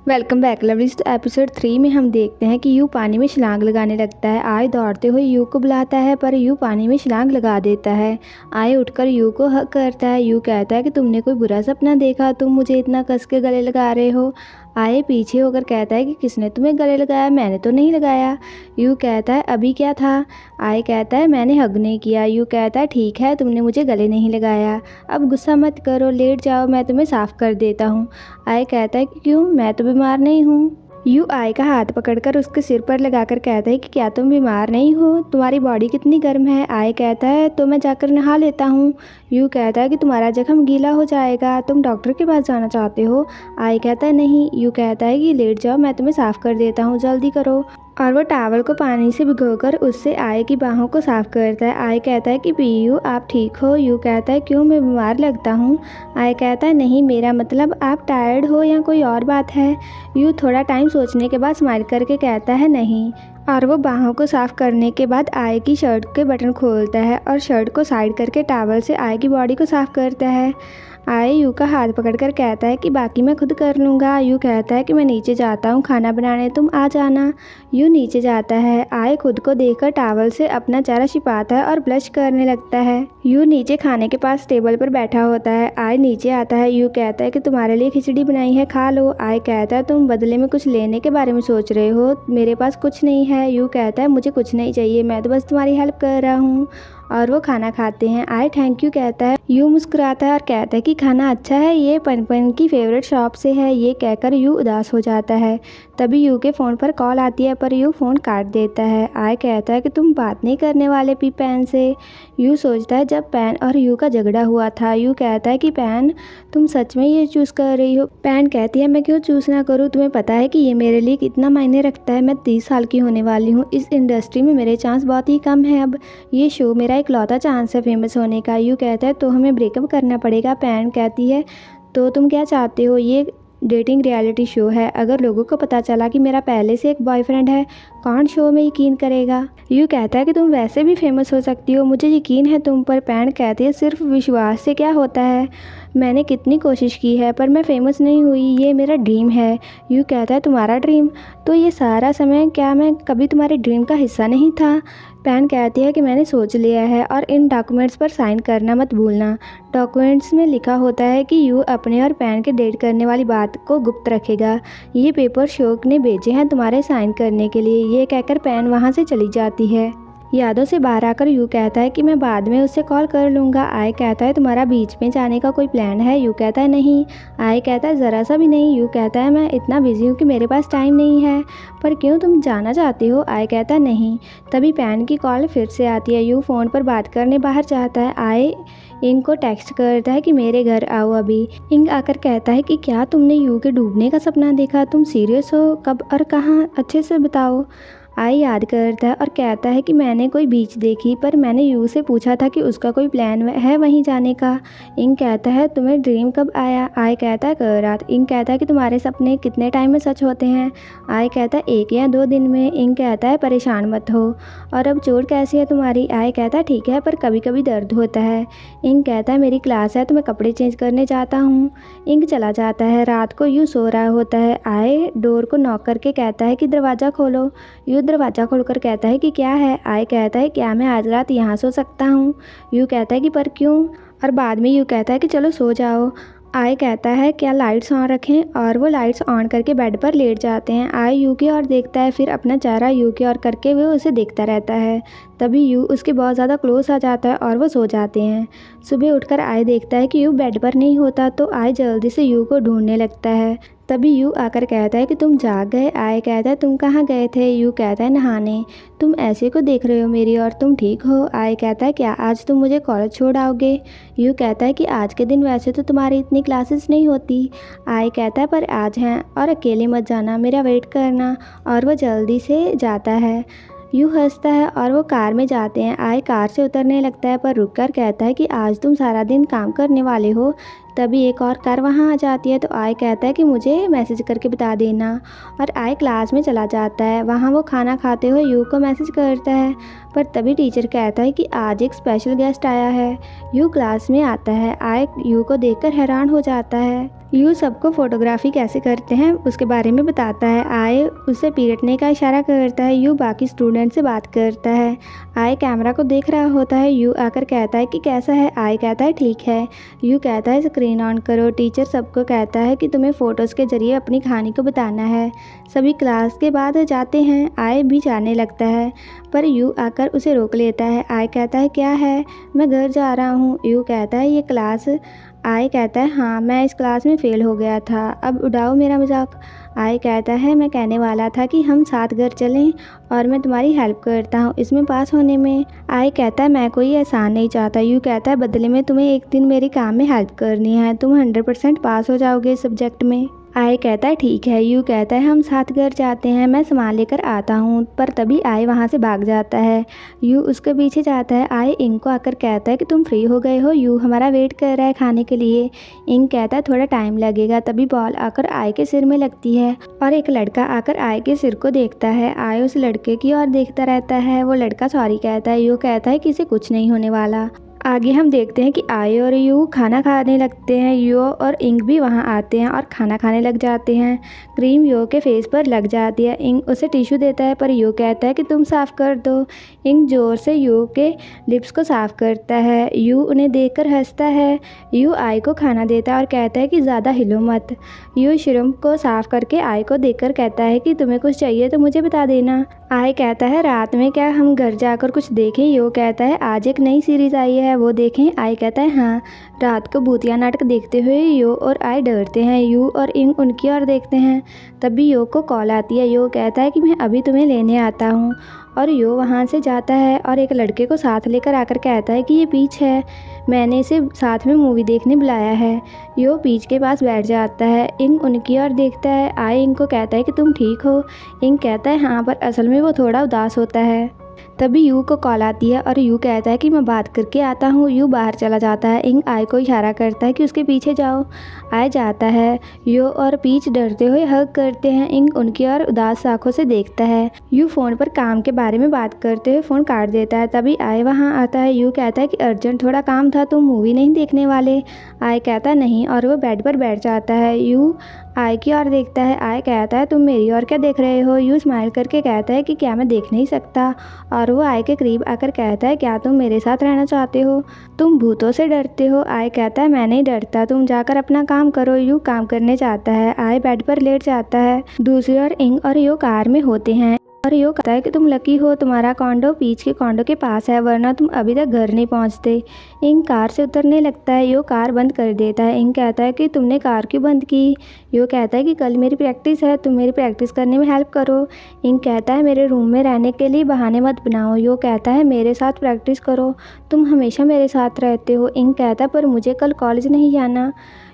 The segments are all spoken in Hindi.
Welcome back lovelies. तो एपिसोड 3 में हम देखते हैं कि यू पानी में छलांग लगाने लगता है। आय दौड़ते हुए यू को बुलाता है पर यू पानी में छलांग लगा देता है। आय उठकर यू को हक करता है। यू कहता है कि तुमने कोई बुरा सपना देखा, तुम मुझे इतना कस के गले लगा रहे हो। आय पीछे होकर कहता है कि किसने तुम्हें गले लगाया, मैंने तो नहीं लगाया। यू कहता है अभी क्या था। आय कहता है मैंने हग नहीं किया। यू कहता है ठीक है, तुमने मुझे गले नहीं लगाया, अब गुस्सा मत करो, लेट जाओ, मैं तुम्हें साफ़ कर देता हूँ। आय कहता है कि क्यों, मैं तो बीमार नहीं हूँ। यू आय का हाथ पकड़कर उसके सिर पर लगाकर कहता है कि क्या तुम बीमार नहीं हो, तुम्हारी बॉडी कितनी गर्म है। आय कहता है तो मैं जाकर नहा लेता हूँ। यू कहता है कि तुम्हारा जख्म गीला हो जाएगा, तुम डॉक्टर के पास जाना चाहते हो। आय कहता है नहीं। यू कहता है कि लेट जाओ, मैं तुम्हें साफ़ कर देता हूँ, जल्दी करो। और वो टॉवल को पानी से भिगोकर उससे आय की बाहों को साफ करता है। आय कहता है कि पीयू आप ठीक हो। यू कहता है क्यों, मैं बीमार लगता हूँ। आय कहता है नहीं, मेरा मतलब आप टायर्ड हो या कोई और बात है। यू थोड़ा टाइम सोचने के बाद स्माइल करके कहता है नहीं। और वो बाहों को साफ करने के बाद आय की शर्ट के बटन खोलता है और शर्ट को साइड करके टॉवल से आय की बॉडी को साफ करता है। आय यू का हाथ पकड़कर कहता है कि बाकी मैं खुद कर लूँगा। यू कहता है कि मैं नीचे जाता हूँ खाना बनाने, तुम आ जाना। यू नीचे जाता है। आय खुद को देखकर टॉवल से अपना चेहरा छिपाता है और ब्लश करने लगता है। यू नीचे खाने के पास टेबल पर बैठा होता है। आय नीचे आता है। यू कहता है कि तुम्हारे लिए खिचड़ी बनाई है, खा लो। आय कहता है तुम बदले में कुछ लेने के बारे में सोच रहे हो, मेरे पास कुछ नहीं है। यू कहता है मुझे कुछ नहीं चाहिए, मैं तो बस तुम्हारी हेल्प कर रहा हूँ। और वो खाना खाते हैं। आय थैंक यू कहता है। यू मुस्कुराता है और कहता है कि खाना अच्छा है, ये पन की फेवरेट शॉप से है। ये कहकर यू उदास हो जाता है। तभी यू के फ़ोन पर कॉल आती है पर यू फ़ोन काट देता है। आय कहता है कि तुम बात नहीं करने वाले पैन से। यू सोचता है जब पैन और यू का झगड़ा हुआ था। यू कहता है कि पैन तुम सच में ये चूज़ कर रही हो। पैन कहती है मैं क्यों चूज़ ना करूँ, तुम्हें पता है कि ये मेरे लिए कितना मायने रखता है। मैं 30 साल की होने वाली हूँ, इस इंडस्ट्री में मेरे चांस बहुत ही कम है। अब ये शो मेरा इकलौता चांस है फेमस होने का। यू कहता है तो हमें ब्रेकअप करना पड़ेगा। पैन कहती है तो तुम क्या चाहते हो, ये डेटिंग रियलिटी शो है, अगर लोगों को पता चला कि मेरा पहले से एक बॉयफ्रेंड है, कौन शो में यकीन करेगा। यू कहता है कि तुम वैसे भी फेमस हो सकती हो, मुझे यकीन है तुम पर। पैन कहती है सिर्फ विश्वास से क्या होता है, मैंने कितनी कोशिश की है पर मैं फेमस नहीं हुई, ये मेरा ड्रीम है। यू कहता है तुम्हारा ड्रीम, तो ये सारा समय क्या मैं कभी तुम्हारे ड्रीम का हिस्सा नहीं था। पैन कहती है कि मैंने सोच लिया है और इन डॉक्यूमेंट्स पर साइन करना मत भूलना। डॉक्यूमेंट्स में लिखा होता है कि यू अपने और पैन के डेट करने वाली बात को गुप्त रखेगा। ये पेपर शोक ने भेजे हैं तुम्हारे साइन करने के लिए। ये कहकर पैन वहाँ से चली जाती है। यादों से बाहर आकर यू कहता है कि मैं बाद में उससे कॉल कर लूँगा। आय कहता है तुम्हारा बीच में जाने का कोई प्लान है। यू कहता है नहीं। आय कहता है ज़रा सा भी नहीं। यू कहता है मैं इतना बिजी हूँ कि मेरे पास टाइम नहीं है। पर क्यों, तुम जाना चाहते हो। आय कहता है नहीं। तभी पैन की कॉल फिर से आती है। यू फ़ोन पर बात करने बाहर जाता है। आय इंग को टेक्स्ट करता है कि मेरे घर आओ अभी। इंग आकर कहता है कि क्या तुमने यू के डूबने का सपना देखा, तुम सीरियस हो, कब और कहाँ, अच्छे से बताओ। आय याद करता है और कहता है कि मैंने कोई बीच देखी पर मैंने यू से पूछा था कि उसका कोई प्लान है वहीं जाने का। इंग कहता है तुम्हें ड्रीम कब आया। आय कहता है कल रात। इंग कहता है कि तुम्हारे सपने कितने टाइम में सच होते हैं। आय कहता है 1 या 2 दिन में। इंग कहता है परेशान मत हो। और अब चोट कैसी है तुम्हारी। आय कहता है ठीक है पर कभी कभी दर्द होता है। इंग कहता है मेरी क्लास है तो मैं कपड़े चेंज करने जाता हूँ। इंग चला जाता है। रात को यू सो रहा होता है। आय डोर को नॉक करके कहता है कि दरवाज़ा खोलो। यू दरवाज़ा खोलकर कहता है कि क्या है। आय कहता है क्या मैं आज रात यहाँ सो सकता हूँ। यू कहता है कि पर क्यों। और बाद में यू कहता है कि चलो सो जाओ। आय कहता है क्या लाइट्स ऑन रखें, और वो लाइट्स ऑन करके बेड पर लेट जाते हैं। आय यू की ओर देखता है, फिर अपना चेहरा यू की ओर करके वो उसे देखता रहता है। तभी यू उसके बहुत ज़्यादा क्लोज आ जाता है और वो सो जाते हैं। सुबह उठकर आय देखता है कि यू बेड पर नहीं होता तो आय जल्दी से यू को ढूंढने लगता है। तभी यू आकर कहता है कि तुम जाग गए। आय कहता है तुम कहाँ गए थे। यू कहता है नहाने। तुम ऐसे को देख रहे हो मेरी और, तुम ठीक हो। आय कहता है क्या आज तुम मुझे कॉलेज छोड़ आओगे। यू कहता है कि आज के दिन वैसे तो तुम्हारी इतनी क्लासेस नहीं होती। आय कहता है पर आज हैं, और अकेले मत जाना, मेरा वेट करना। और वो जल्दी से जाता है। यू हंसता है और वो कार में जाते हैं। आय कार से उतरने लगता है पर रुककर कहता है कि आज तुम सारा दिन काम करने वाले हो। तभी एक और कार वहाँ आ जाती है तो आय कहता है कि मुझे मैसेज करके बता देना। और आय क्लास में चला जाता है। वहाँ वो खाना खाते हुए यू को मैसेज करता है पर तभी टीचर कहता है कि आज एक स्पेशल गेस्ट आया है। यू क्लास में आता है। आय यू को देखकर हैरान हो जाता है। यू सबको फोटोग्राफी कैसे करते हैं उसके बारे में बताता है। आय उसे पीटने का इशारा करता है। यू बाकी स्टूडेंट से बात करता है। आय कैमरा को देख रहा होता है। यू आकर कहता है कि कैसा है। आय कहता है ठीक है। यू कहता है स्क्रीन ऑन करो। टीचर सबको कहता है कि तुम्हें फ़ोटोज़ के ज़रिए अपनी कहानी को बताना है। सभी क्लास के बाद जाते हैं। आय भी जाने लगता है पर यू आकर उसे रोक लेता है। आय कहता है क्या है, मैं घर जा रहा हूँ। यू कहता है ये क्लास। आय कहता है हाँ, मैं इस क्लास में फ़ेल हो गया था, अब उड़ाओ मेरा मजाक। आय कहता है मैं कहने वाला था कि हम साथ घर चलें और मैं तुम्हारी हेल्प करता हूँ इसमें पास होने में। आय कहता है मैं कोई एहसान नहीं चाहता। यू कहता है बदले में तुम्हें एक दिन मेरे काम में हेल्प करनी है, तुम 100% पास हो जाओगे इस सब्जेक्ट में। आय कहता है ठीक है। यू कहता है हम साथ घर जाते हैं, मैं सामान लेकर आता हूँ। पर तभी आय वहाँ से भाग जाता है। यू उसके पीछे जाता है। आय इंग को आकर कहता है कि तुम फ्री हो गए हो, यू हमारा वेट कर रहा है खाने के लिए। इंग कहता है थोड़ा टाइम लगेगा। तभी बॉल आकर आय के सिर में लगती है और एक लड़का आकर आय के सिर को देखता है। आय उस लड़के की ओर देखता रहता है। वो लड़का सॉरी कहता है। यू कहता है कि इसे कुछ नहीं होने वाला। आगे हम देखते हैं कि आय और यू खाना खाने लगते हैं। यो और इंग भी वहाँ आते हैं और खाना खाने लग जाते हैं। क्रीम यो के फेस पर लग जाती है। इंग उसे टिश्यू देता है पर यो कहता है कि तुम साफ़ कर दो। इंग जोर से यू के लिप्स को साफ़ करता है। यू उन्हें देखकर हंसता है। यू आय को खाना देता है और कहता है कि ज़्यादा हिलो मत। यू श्रिम्प को साफ़ करके आय को देखकर कहता है कि तुम्हें कुछ चाहिए तो मुझे बता देना। आय कहता है रात में क्या हम घर जाकर कुछ देखें। यो कहता है आज एक नई सीरीज़ आई है वो देखें। आय कहता है हाँ। रात को भूतिया नाटक देखते हुए यो और आय डरते हैं। यू और इंग उनकी ओर देखते हैं। तभी यो को कॉल आती है। यो कहता है कि मैं अभी तुम्हें लेने आता हूँ और यो वहाँ से जाता है और एक लड़के को साथ लेकर आकर कहता है कि ये पीच है, मैंने इसे साथ में मूवी देखने बुलाया है। यो पीच के पास बैठ जाता है। इंग उनकी ओर देखता है। आय इंग को कहता है कि तुम ठीक हो। इंग कहता है हाँ, पर असल में वो थोड़ा उदास होता है। तभी यू को कॉल आती है और यू कहता है कि मैं बात करके आता हूँ। यू बाहर चला जाता है। इंग आय को इशारा करता है कि उसके पीछे जाओ। आय जाता है। यू और पीच डरते हुए हग करते हैं। इंग उनकी ओर उदास आंखों से देखता है। यू फ़ोन पर काम के बारे में बात करते हुए फ़ोन काट देता है। तभी आय वहाँ आता है। यू कहता है कि अर्जेंट थोड़ा काम था, तुम मूवी नहीं देखने वाले। आय कहता नहीं और वो बेड पर बैठ जाता है। यू आय की ओर देखता है। आय कहता है तुम मेरी ओर क्या देख रहे हो। यू स्माइल करके कहता है कि क्या मैं देख नहीं सकता, और वो आय के करीब आकर कहता है क्या तुम मेरे साथ रहना चाहते हो, तुम भूतों से डरते हो। आय कहता है मैं नहीं डरता, तुम जाकर अपना काम करो। यू काम करने जाता है। आय बेड पर लेट जाता है। दूसरी ओर इंग और यो कार में होते हैं और यो कहता है कि तुम लकी हो, तुम्हारा कॉन्डो पीच के कॉन्डो के पास है, वरना तुम अभी तक घर नहीं पहुंचते। इंग कार से उतरने लगता है। यो कार बंद कर देता है। इंग कहता है कि तुमने कार क्यों बंद की। यो कहता है कि कल मेरी प्रैक्टिस है, तुम मेरी प्रैक्टिस करने में हेल्प करो। इंग कहता है मेरे रूम में रहने के लिए बहाने मत बनाओ। यो कहता है मेरे साथ प्रैक्टिस करो, तुम हमेशा मेरे साथ रहते हो। इंग कहता है पर मुझे कल कॉलेज नहीं जाना।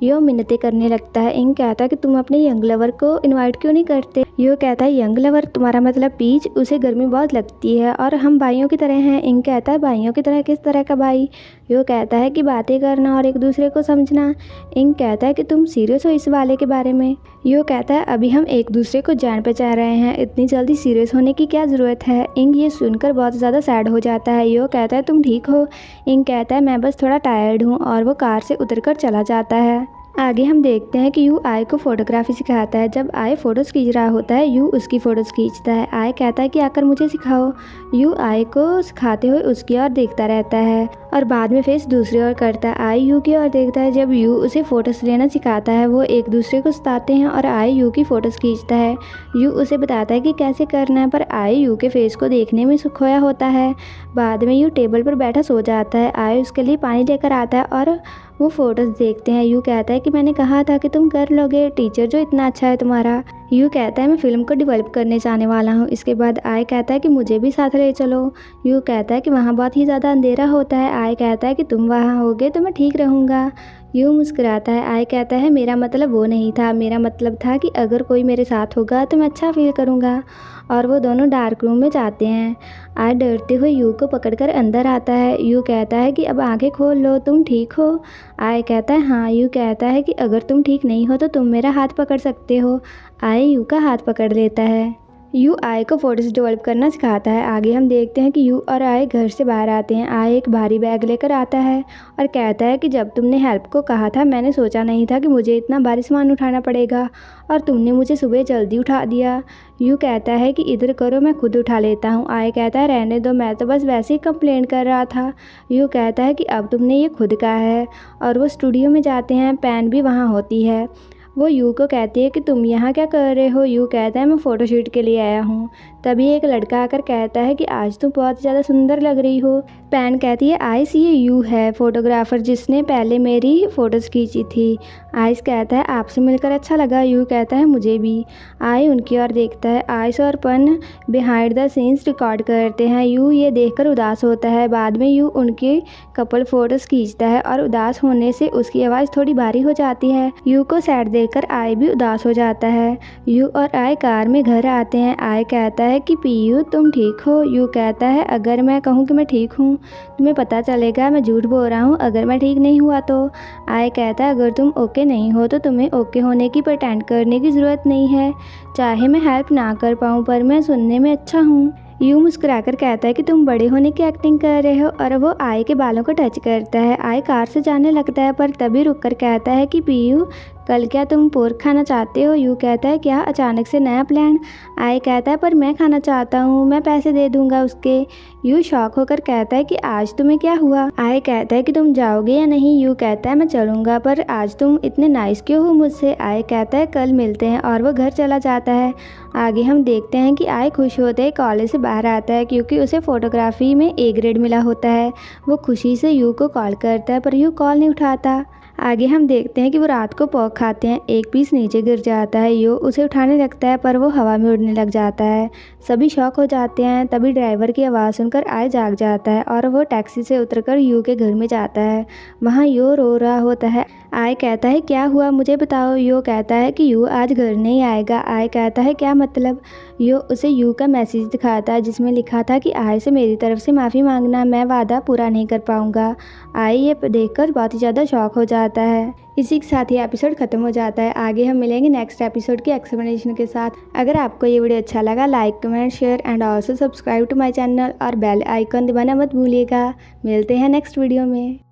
यो मिन्नतें करने लगता है। इंग कहता है कि तुम अपने यंग लवर को इनवाइट क्यों नहीं करते। यो कहता है यंग लवर, तुम्हारा मतलब पीच, उसे गर्मी बहुत लगती है और हम भाइयों की तरह हैं। इंग कहता है भाइयों की तरह, किस तरह का भाई। यो कहता है कि बातें करना और एक दूसरे को समझना। इंग कहता है कि तुम सीरियस हो इस वाले के बारे में। यो कहता है अभी हम एक दूसरे को जान पहचान रहे हैं, इतनी जल्दी सीरियस होने की क्या ज़रूरत है। इंग ये सुनकर बहुत ज़्यादा सैड हो जाता है। यो कहता है तुम ठीक हो। इंग कहता है मैं बस थोड़ा टायर्ड हूँ, और वो कार से उतरकर चला जाता है। आगे हम देखते हैं कि यू आय को फोटोग्राफी सिखाता है। जब आय फोटोज़ खींच रहा होता है, यू उसकी फ़ोटोज़ खींचता है। आय कहता है कि आकर मुझे सिखाओ। यू आय को सिखाते हुए उसकी ओर देखता रहता है और बाद में फेस दूसरी ओर करता है। आय यू की ओर देखता है। जब यू उसे फ़ोटोज़ लेना सिखाता है, वो एक दूसरे को सताते हैं और आय यू की फ़ोटोज़ खींचता है। यू उसे बताता है कि कैसे करना है, पर आय यू के फेस को देखने में खोया होता है। बाद में यू टेबल पर बैठा सो जाता है। आय उसके लिए पानी लेकर आता है और वो फ़ोटोज़ देखते हैं। यू कहता है कि मैंने कहा था कि तुम कर लोगे, टीचर जो इतना अच्छा है तुम्हारा। यू कहता है मैं फ़िल्म को डेवलप करने जाने वाला हूँ। इसके बाद आय कहता है कि मुझे भी साथ ले चलो। यू कहता है कि वहाँ बहुत ही ज़्यादा अंधेरा होता है। आय कहता है कि तुम वहाँ होगे तो मैं ठीक रहूँगा। यू मुस्कुराता है। आय कहता है मेरा मतलब वो नहीं था, मेरा मतलब था कि अगर कोई मेरे साथ होगा तो मैं अच्छा फील करूँगा। और वो दोनों डार्क रूम में जाते हैं। आय डरते हुए यू को पकड़कर अंदर आता है। यू कहता है कि अब आंखें खोल लो, तुम ठीक हो। आय कहता है हाँ। यू कहता है कि अगर तुम ठीक नहीं हो तो तुम मेरा हाथ पकड़ सकते हो। आय यू का हाथ पकड़ लेता है। यू आय को फोटोज डेवलप करना सिखाता है। आगे हम देखते हैं कि यू और आय घर से बाहर आते हैं। आय एक भारी बैग लेकर आता है और कहता है कि जब तुमने हेल्प को कहा था मैंने सोचा नहीं था कि मुझे इतना भारी सामान उठाना पड़ेगा और तुमने मुझे सुबह जल्दी उठा दिया। यू कहता है कि इधर करो, मैं खुद उठा लेता हूँ। आय कहता है रहने दो, मैं तो बस वैसे ही कंप्लेंट कर रहा था। यू कहता है कि अब तुमने ये खुद कहा है। और वो स्टूडियो में जाते हैं। पैन भी वहाँ होती है। वो यू को कहती है कि तुम यहाँ क्या कर रहे हो। यू कहता है मैं फ़ोटोशूट के लिए आया हूँ। तभी एक लड़का आकर कहता है कि आज तुम बहुत ज़्यादा सुंदर लग रही हो। पैन कहती है आइस ये यू है फोटोग्राफ़र जिसने पहले मेरी फ़ोटोज़ खींची थी। आइस कहता है आपसे मिलकर अच्छा लगा। यू कहता है मुझे भी। आय उनकी ओर देखता है। आइस और पन बिहाइंड द सीन्स रिकॉर्ड करते हैं। यू ये देखकर उदास होता है। बाद में यू उनकी कपल फ़ोटोज़ खींचता है और उदास होने से उसकी आवाज़ थोड़ी भारी हो जाती है। यू को सैड देखकर आय भी उदास हो जाता है। यू और आय कार में घर आते हैं। आय कहता है कि पीयू तुम ठीक हो। यू कहता है अगर मैं कहूँ कि मैं ठीक हूँ तुम्हें पता चलेगा मैं झूठ बोल रहा हूँ अगर मैं ठीक नहीं हुआ तो। आय कहता है अगर तुम ओके नहीं हो तो तुम्हें ओके होने की प्रटेंड करने की ज़रूरत नहीं है। चाहे मैं हेल्प ना कर पाऊँ पर मैं सुनने में अच्छा हूँ। यू मुस्कुराकर कहता है कि तुम बड़े होने की एक्टिंग कर रहे हो और वो आय के बालों को टच करता है। आय कार से जाने लगता है पर तभी रुककर कहता है कि पीयू कल क्या तुम पोर्क खाना चाहते हो। यू कहता है क्या अचानक से नया प्लान। आय कहता है पर मैं खाना चाहता हूँ, मैं पैसे दे दूंगा उसके। यू शॉक होकर कहता है कि आज तुम्हें क्या हुआ। आय कहता है कि तुम जाओगे या नहीं। यू कहता है मैं चलूँगा पर आज तुम इतने नाइस क्यों हो मुझसे। आय कहता है कल मिलते हैं और वो घर चला जाता है। आगे हम देखते हैं कि आय खुश होते ही कॉलेज से बाहर आता है क्योंकि उसे फ़ोटोग्राफी में ए ग्रेड मिला होता है। वो खुशी से यू को कॉल करता है पर यू कॉल नहीं उठाता। आगे हम देखते हैं कि वो रात को पोर्क खाते हैं। एक पीस नीचे गिर जाता है। यू उसे उठाने लगता है पर वो हवा में उड़ने लग जाता है। सभी शॉक हो जाते हैं। तभी ड्राइवर की आवाज़ सुनकर आय जाग जाता है और वो टैक्सी से उतरकर यू के घर में जाता है। वहाँ यू रो रहा होता है। आय कहता है क्या हुआ मुझे बताओ। यू कहता है कि यू आज घर नहीं आएगा। आय कहता है क्या मतलब। यू उसे यू का मैसेज दिखाता है जिसमें लिखा था कि आय से मेरी तरफ से माफ़ी मांगना, मैं वादा पूरा नहीं कर पाऊँगा। आय ये देखकर बहुत ही ज़्यादा शॉक हो जाता है। इसी के साथ ही एपिसोड खत्म हो जाता है। आगे हम मिलेंगे नेक्स्ट एपिसोड की एक्सप्लेनेशन के साथ। अगर आपको ये वीडियो अच्छा लगा like comment share and also subscribe to my channel और बेल आइकन दबाना मत भूलिएगा। मिलते हैं नेक्स्ट वीडियो में।